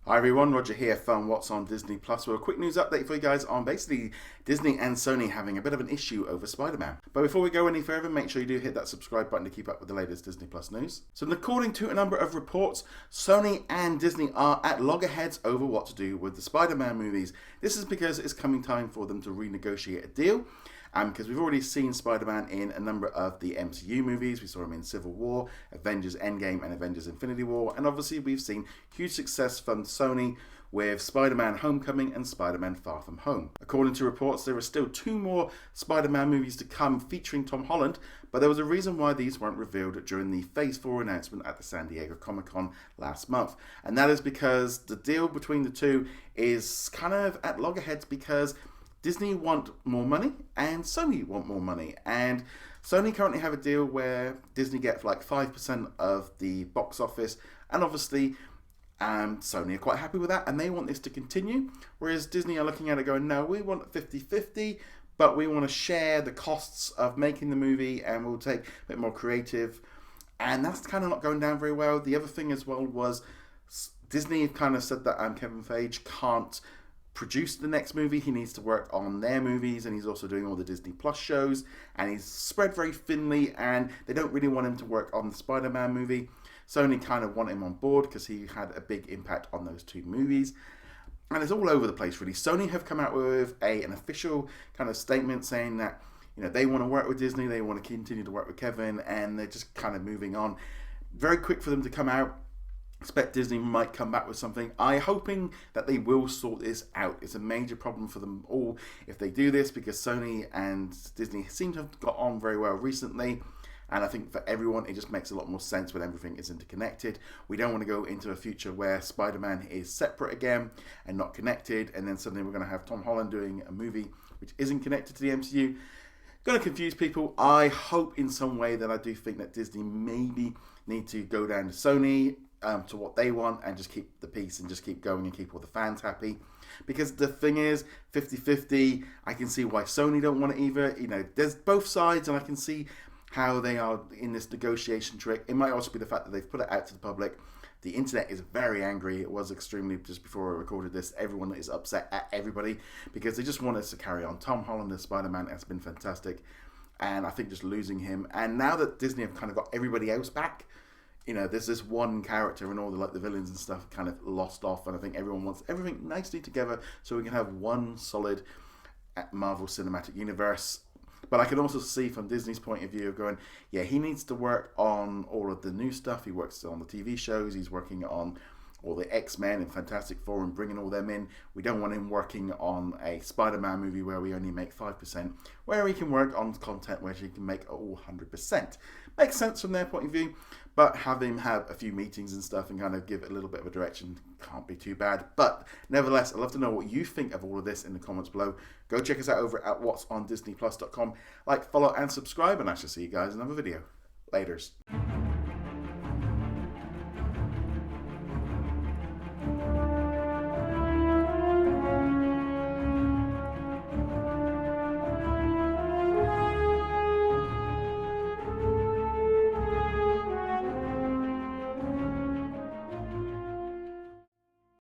Hi everyone, Roger here from What's on Disney Plus. Well, a quick news update for you guys on basically Disney and Sony having a bit of an issue over Spider-Man. But before we go any further, make sure you do hit that subscribe button to keep up with the latest Disney Plus news. So according to a number of reports, Sony and Disney are at loggerheads over what to do with the Spider-Man movies. This is because it's coming time for them to renegotiate a deal. Because we've already seen Spider-Man in a number of the MCU movies. We saw him in Civil War, Avengers Endgame, and Avengers Infinity War. And obviously we've seen huge success from Sony with Spider-Man Homecoming and Spider-Man Far From Home. According to reports, there are still 2 more Spider-Man movies to come featuring Tom Holland, but there was a reason why these weren't revealed during the Phase 4 announcement at the San Diego Comic-Con last month. And that is because the deal between the two is kind of at loggerheads because Disney want more money and Sony want more money. And Sony currently have a deal where Disney gets like 5% of the box office, and obviously Sony are quite happy with that and they want this to continue, whereas Disney are looking at it going, no, we want 50-50, but we want to share the costs of making the movie and we'll take a bit more creative, and that's kind of not going down very well. The other thing as well was Disney have kind of said that Kevin Feige can't produce the next movie. He needs to work on their movies, and he's also doing all the Disney Plus shows, and he's spread very thinly, and they don't really want him to work on the Spider-Man movie. Sony kind of want him on board because he had a big impact on those 2 movies, and it's all over the place really. Sony have come out with an official kind of statement saying that, you know, they want to work with Disney, they want to continue to work with Kevin, and they're just kind of moving on. Very quick for them to come out. Expect Disney might come back with something. I'm hoping that they will sort this out. It's a major problem for them all if they do this, because Sony and Disney seem to have got on very well recently. And I think for everyone, it just makes a lot more sense when everything is interconnected. We don't want to go into a future where Spider-Man is separate again and not connected, and then suddenly we're going to have Tom Holland doing a movie which isn't connected to the MCU. Going to confuse people. I hope in some way that I do think that Disney maybe need to go down to Sony to what they want and just keep the peace and just keep going and keep all the fans happy. Because the thing is, 50-50, I can see why Sony don't want it either. You know, there's both sides, and I can see how they are in this negotiation trick. It might also be the fact that they've put it out to the public. The internet is very angry. It was extremely, just before I recorded this, everyone is upset at everybody because they just want us to carry on. Tom Holland as Spider-Man has been fantastic, and I think just losing him, and now that Disney have kind of got everybody else back, you know, there's this one character and all the villains and stuff kind of lost off, and I think everyone wants everything nicely together so we can have one solid Marvel Cinematic Universe. But I can also see from Disney's point of view of going, yeah, he needs to work on all of the new stuff. He works on the TV shows. He's working on all the X-Men and Fantastic Four and bringing all them in. We don't want him working on a Spider-Man movie where we only make 5%, where he can work on content where he can make all 100%. Makes sense from their point of view, but have him have a few meetings and stuff and kind of give it a little bit of a direction can't be too bad. But nevertheless, I'd love to know what you think of all of this in the comments below. Go check us out over at whatsondisneyplus.com. Like, follow, and subscribe, and I shall see you guys in another video. Laters.